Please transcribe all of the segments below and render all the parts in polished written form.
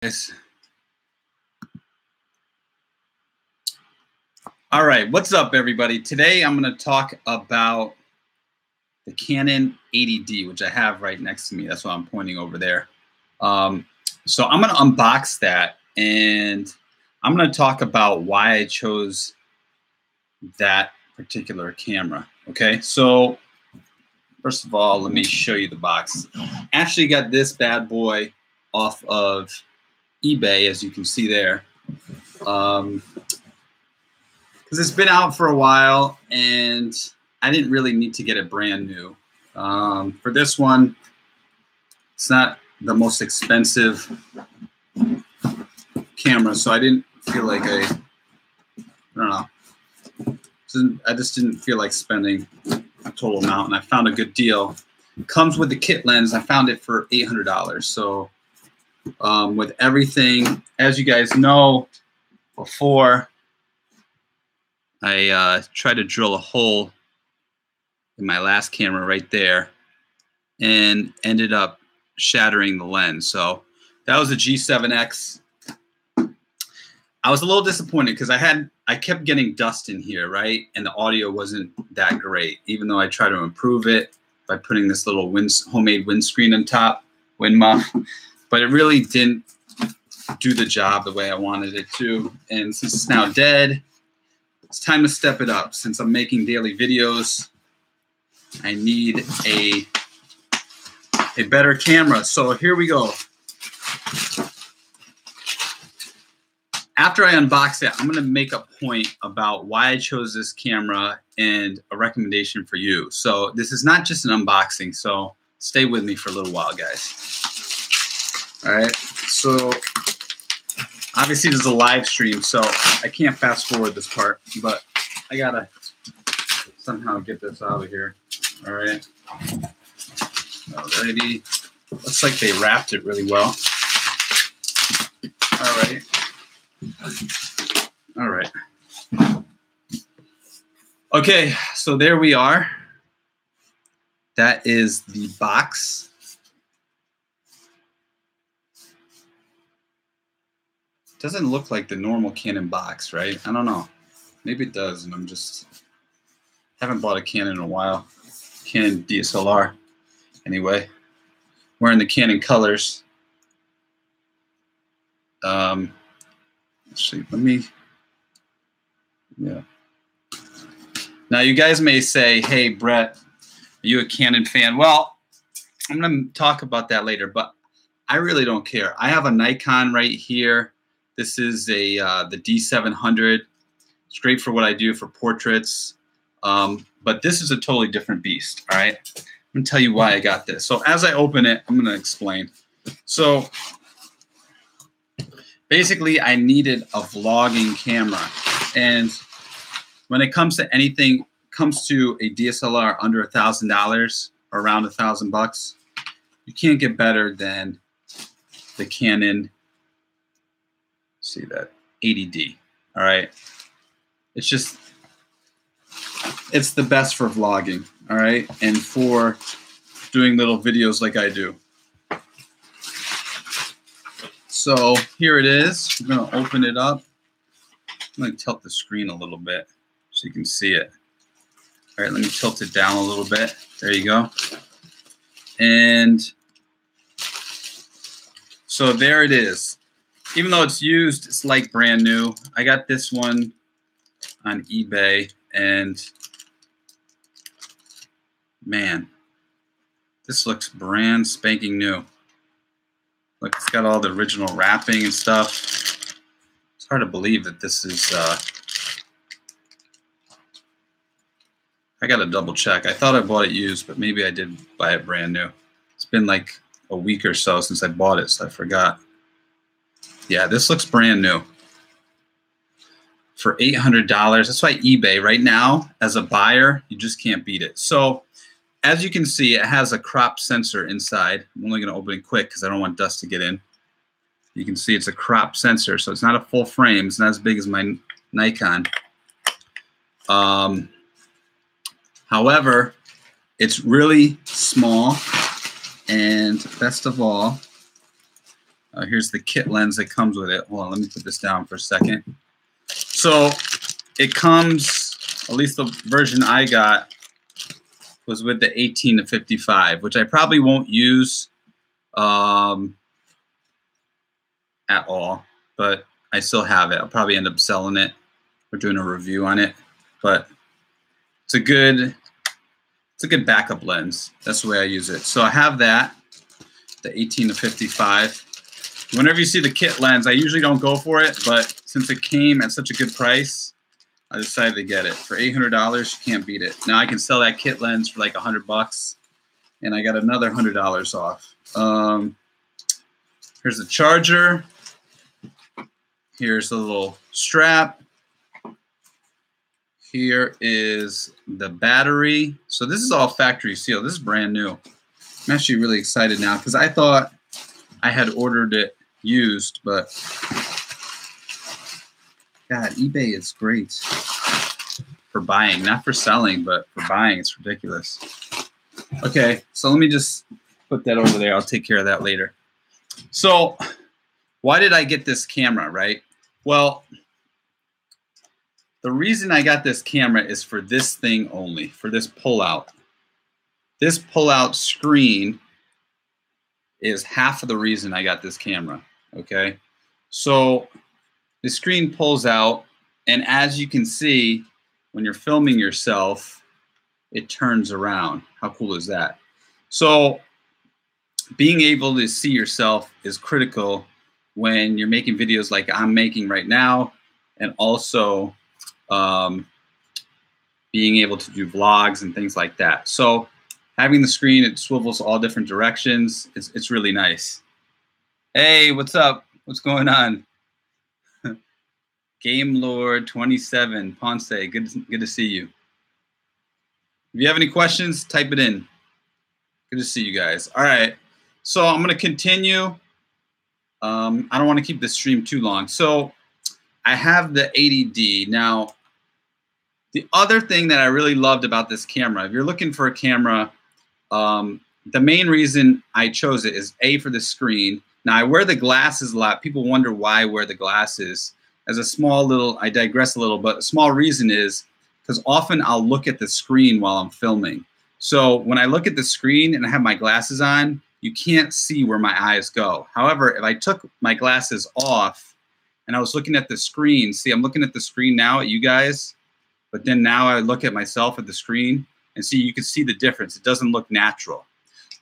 Yes. All right, what's up, everybody? Today I'm going to talk about the Canon 80D, which I have right next to me. That's why I'm pointing over there. So I'm going to unbox that, and I'm going to talk about why I chose that particular camera. Okay, so first of all, let me show you the box. Actually got this bad boy off of eBay, as you can see there. Because it's been out for a while and I didn't really need to get it brand new. For this one, it's not the most expensive camera, so I didn't feel like I don't know. I just didn't feel like spending a total amount, and I found a good deal. It comes with the kit lens. I found it for $800. So with everything, as you guys know, before I tried to drill a hole in my last camera right there and ended up shattering the lens. So that was a G7X. I was a little disappointed because I kept getting dust in here, right? And the audio wasn't that great, even though I tried to improve it by putting this little homemade windscreen on top, wind muff. But it really didn't do the job the way I wanted it to. And since it's now dead, it's time to step it up. Since I'm making daily videos, I need a better camera. So here we go. After I unbox it, I'm going to make a point about why I chose this camera and a recommendation for you. So this is not just an unboxing, so stay with me for a little while, guys. All right, so obviously this is a live stream, so I can't fast forward this part, but I got to somehow get this out of here. All right. Alrighty. Looks like they wrapped it really well. All right. All right. Okay, so there we are. That is the box. Doesn't look like the normal Canon box, right? I don't know. Maybe it does, and I'm just haven't bought a Canon in a while. Canon DSLR. Anyway, wearing the Canon colors. Actually, yeah. Now you guys may say, hey, Brett, are you a Canon fan? Well, I'm going to talk about that later, but I really don't care. I have a Nikon right here. This is the D700. It's great for what I do for portraits, but this is a totally different beast, all right? I'm going to tell you why I got this. So as I open it, I'm going to explain. So basically, I needed a vlogging camera, and when it comes to anything, comes to a DSLR under $1,000 or around $1,000, you can't get better than the Canon. See that 80D. All right, it's the best for vlogging. All right, and for doing little videos like I do. So here it is. We're going to open it up. I'm going to tilt the screen a little bit so you can see it. All right, let me tilt it down a little bit. There you go. And so there it is. Even though it's used, it's like brand new. I got this one on eBay, and man, this looks brand spanking new. Look, it's got all the original wrapping and stuff. It's hard to believe that this is, I got to double check. I thought I bought it used, but maybe I did buy it brand new. It's been like a week or so since I bought it, so I forgot. Yeah, this looks brand new. For $800, that's why eBay right now, as a buyer, you just can't beat it. So as you can see, it has a crop sensor inside. I'm only going to open it quick because I don't want dust to get in. You can see it's a crop sensor, so it's not a full frame. It's not as big as my Nikon. However, it's really small, and best of all, Here's the kit lens that comes with it. Hold on, let me put this down for a second. So it comes, at least the version I got was with the 18 to 55, which I probably won't use at all, but I still have it. I'll probably end up selling it or doing a review on it, but it's a good backup lens. That's the way I use it. So I have that, the 18 to 55. Whenever you see the kit lens, I usually don't go for it, but since it came at such a good price, I decided to get it. For $800, you can't beat it. Now I can sell that kit lens for like $100, and I got another $100 off. Here's the charger. Here's the little strap. Here is the battery. So this is all factory sealed. This is brand new. I'm actually really excited now because I thought I had ordered it used, but God, eBay is great for buying, not for selling, but for buying. It's ridiculous. Okay, so let me just put that over there. I'll take care of that later. So why did I get this camera, right? Well, the reason I got this camera is for this thing only, for this pull-out. This pull-out screen is half of the reason I got this camera, okay? So the screen pulls out, and as you can see, when you're filming yourself, it turns around. How cool is that? So being able to see yourself is critical when you're making videos like I'm making right now, and also being able to do vlogs and things like that. So having the screen, it swivels all different directions. It's really nice. Hey, what's up? What's going on? Game Lord 27 Ponce, good to see you. If you have any questions, type it in. Good to see you guys. All right, so I'm going to continue. I don't want to keep this stream too long. So I have the 80D. Now, the other thing that I really loved about this camera, if you're looking for a camera, the main reason I chose it is A, for the screen. Now, I wear the glasses a lot. People wonder why I wear the glasses. As a small little, I digress a little, but a small reason is because often I'll look at the screen while I'm filming. So when I look at the screen and I have my glasses on, you can't see where my eyes go. However, if I took my glasses off and I was looking at the screen, see, I'm looking at the screen now at you guys, but then now I look at myself at the screen and see, you can see the difference. It doesn't look natural.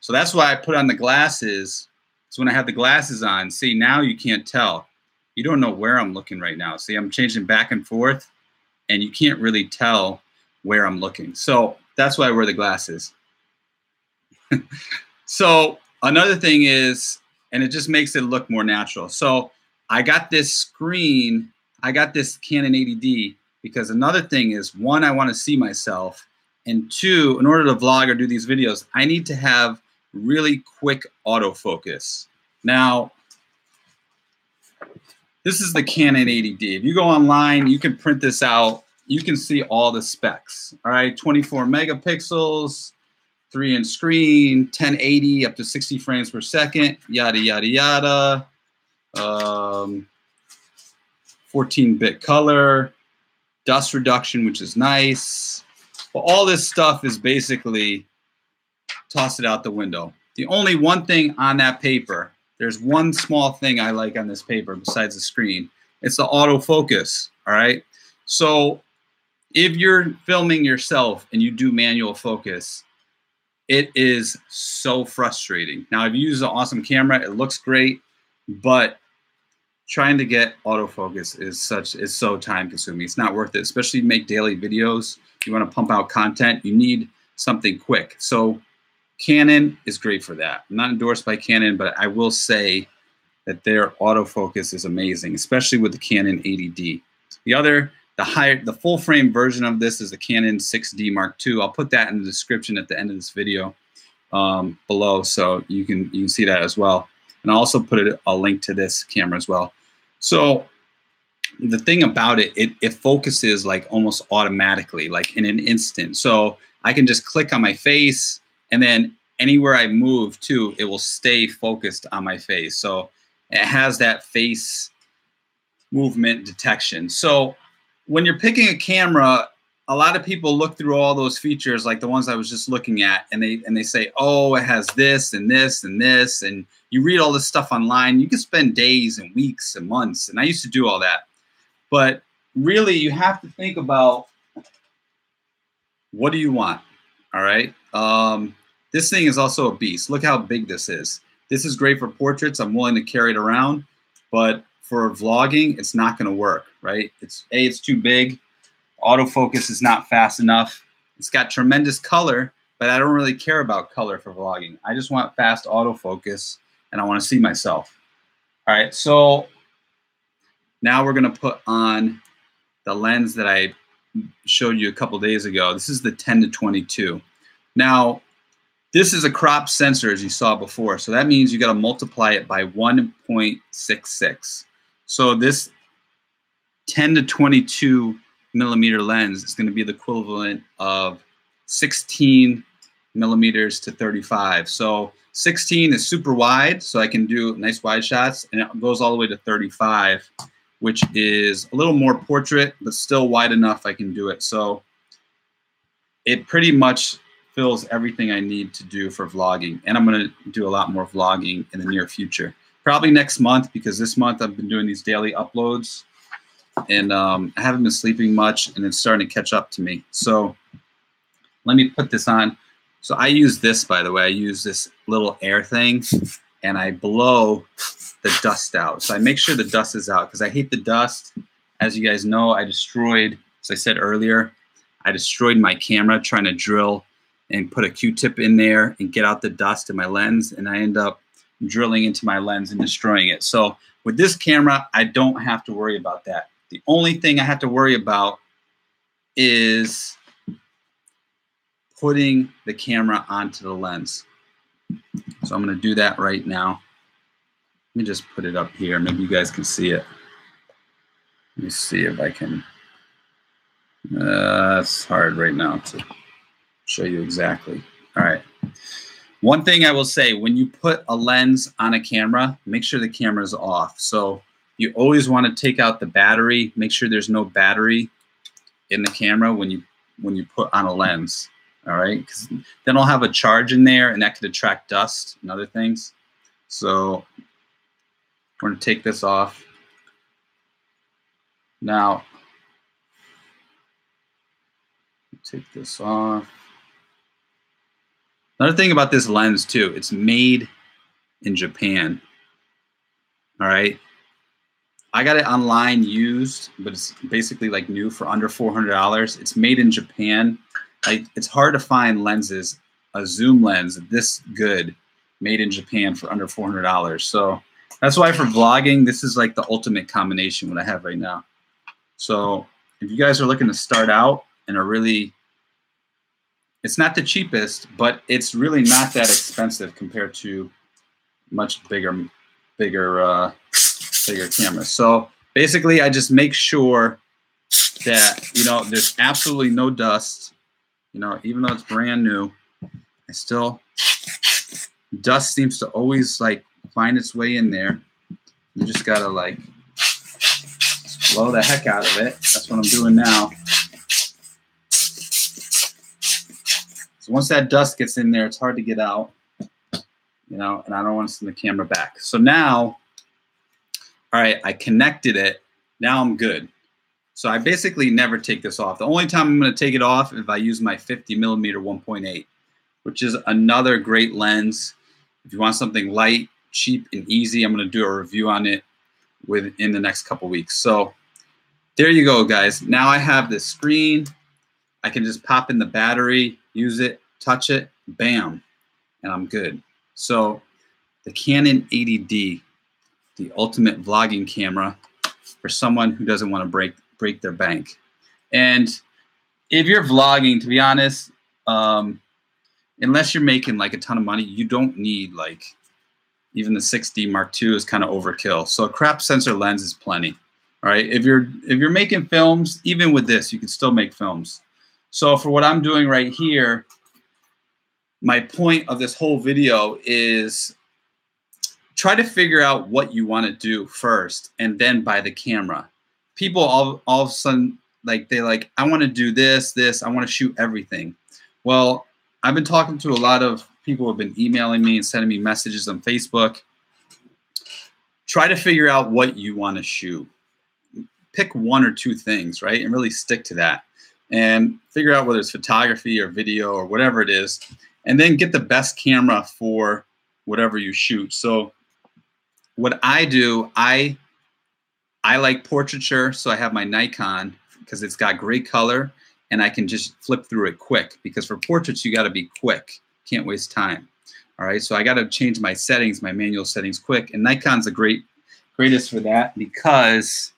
So that's why I put on the glasses. So when I have the glasses on, see, now you can't tell. You don't know where I'm looking right now. See, I'm changing back and forth, and you can't really tell where I'm looking. So that's why I wear the glasses. So another thing is, and it just makes it look more natural. So I got this screen, I got this Canon 80D because another thing is, one, I want to see myself, and two, in order to vlog or do these videos, I need to have really quick autofocus. Now, this is the Canon 80D. If you go online, you can print this out. You can see all the specs. All right, 24 megapixels, 3-inch screen, 1080 up to 60 frames per second, yada, yada, yada. 14-bit color, dust reduction, which is nice. But all this stuff is basically toss it out the window. The only one thing on that paper, there's one small thing I like on this paper besides the screen. It's the autofocus, all right? So if you're filming yourself and you do manual focus, it is so frustrating. Now, if you use an awesome camera, it looks great, but trying to get autofocus is so time consuming. It's not worth it, especially if you make daily videos. You want to pump out content, you need something quick. So Canon is great for that. I'm not endorsed by Canon, but I will say that their autofocus is amazing, especially with the Canon 80D. The full frame version of this is the Canon 6D Mark II. I'll put that in the description at the end of this video below, so you can see that as well. And I'll also put a link to this camera as well. So the thing about it, it focuses like almost automatically, like in an instant. So I can just click on my face, and then anywhere I move to, it will stay focused on my face. So It has that face movement detection. So when you're picking a camera, a lot of people look through all those features like the ones I was just looking at, and they say, oh, it has this and this and this, and you read all this stuff online. You can spend days and weeks and months, and I used to do all that. But really, you have to think about, what do you want? All right. This thing is also a beast. Look how big this is. This is great for portraits. I'm willing to carry it around, but for vlogging, it's not going to work, right? It's too big. Autofocus is not fast enough. It's got tremendous color, but I don't really care about color for vlogging. I just want fast autofocus, and I want to see myself. All right, so now we're going to put on the lens that I showed you a couple days ago. This is the 10-22. Now, this is a crop sensor, as you saw before. So that means you got to multiply it by 1.66. So this 10-22 millimeter lens is going to be the equivalent of 16 millimeters to 35. So 16 is super wide, so I can do nice wide shots, and it goes all the way to 35, which is a little more portrait, but still wide enough I can do it. So it pretty much fills everything I need to do for vlogging. And I'm going to do a lot more vlogging in the near future. Probably next month, because this month I've been doing these daily uploads, and I haven't been sleeping much, and it's starting to catch up to me. So let me put this on. So I use this, by the way. I use this little air thing, and I blow the dust out. So I make sure the dust is out, because I hate the dust. As you guys know, I destroyed, as I said earlier, I destroyed my camera trying to drill and put a Q-tip in there and get out the dust in my lens, and I end up drilling into my lens and destroying it. So with this camera, I don't have to worry about that. The only thing I have to worry about is putting the camera onto the lens. So I'm going to do that right now. Let me just put it up here. Maybe you guys can see it. Let me see if I can. It's hard right now to show you exactly. All right. One thing I will say, when you put a lens on a camera, make sure the camera is off. So you always want to take out the battery. Make sure there's no battery in the camera when you put on a lens. All right, because then I'll have a charge in there, and that could attract dust and other things. So we're going to take this off. Now, take this off. Another thing about this lens too, it's made in Japan. All right. I got it online used, but it's basically like new for under $400. It's made in Japan. It's hard to find lenses, a zoom lens this good, made in Japan for under $400. So that's why for vlogging, this is like the ultimate combination what I have right now. So if you guys are looking to start out and are really, it's not the cheapest, but it's really not that expensive compared to much bigger cameras. So basically, I just make sure that, there's absolutely no dust. Even though it's brand new, dust seems to always like find its way in there. You just gotta like blow the heck out of it. That's what I'm doing now. So once that dust gets in there, it's hard to get out, and I don't want to send the camera back. So now, all right, I connected it. Now I'm good. So I basically never take this off. The only time I'm going to take it off is if I use my 50mm 1.8, which is another great lens. If you want something light, cheap, and easy, I'm going to do a review on it within the next couple weeks. So there you go, guys. Now I have this screen. I can just pop in the battery, use it, touch it, bam, and I'm good. So the Canon 80D, the ultimate vlogging camera for someone who doesn't want to break their bank. And if you're vlogging, to be honest, unless you're making like a ton of money, you don't need like, even the 6D Mark II is kind of overkill. So a crop sensor lens is plenty. All right. If you're making films, even with this, you can still make films. So for what I'm doing right here, my point of this whole video is try to figure out what you want to do first and then buy the camera. People all of a sudden, like, I want to do this, I want to shoot everything. Well, I've been talking to a lot of people who have been emailing me and sending me messages on Facebook. Try to figure out what you want to shoot. Pick one or two things, right? And really stick to that. And figure out whether it's photography or video or whatever it is. And then get the best camera for whatever you shoot. So what I do, I like portraiture, so I have my Nikon because it's got great color and I can just flip through it quick, because for portraits you got to be quick. Can't waste time. All right, so I got to change my settings, my manual settings quick, and Nikon's the greatest for that because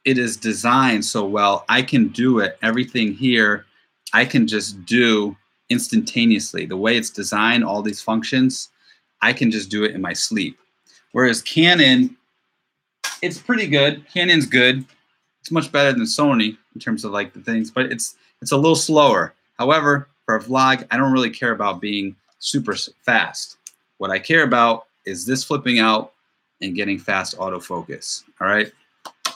it is designed so well. I can do it. Everything here I can just do instantaneously. The way it's designed, all these functions, I can just do it in my sleep. Whereas Canon, it's pretty good. Canon's good. It's much better than Sony in terms of like the things, but it's a little slower. However, for a vlog, I don't really care about being super fast. What I care about is this flipping out and getting fast autofocus. All right. All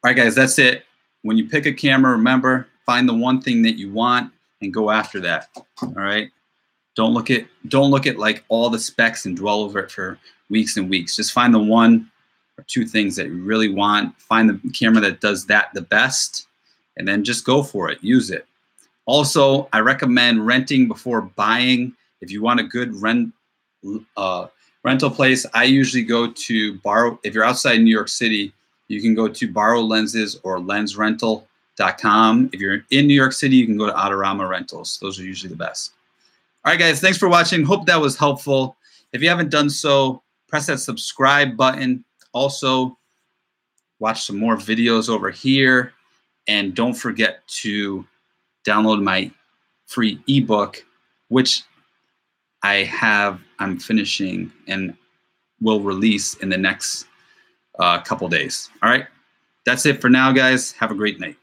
right, guys, that's it. When you pick a camera, remember, find the one thing that you want and go after that. All right. Don't look at like all the specs and dwell over it for weeks and weeks. Just find the one or two things that you really want. Find the camera that does that the best, and then just go for it. Use it. Also, I recommend renting before buying. If you want a good rental place, I usually go to Borrow. If you're outside New York City, you can go to Borrow Lenses or lensrental.com. If you're in New York City, you can go to Autorama Rentals. Those are usually the best. All right, guys, thanks for watching. Hope that was helpful. If you haven't done so, press that subscribe button. Also, watch some more videos over here. And don't forget to download my free ebook, which I'm finishing and will release in the next couple days. All right, that's it for now, guys. Have a great night.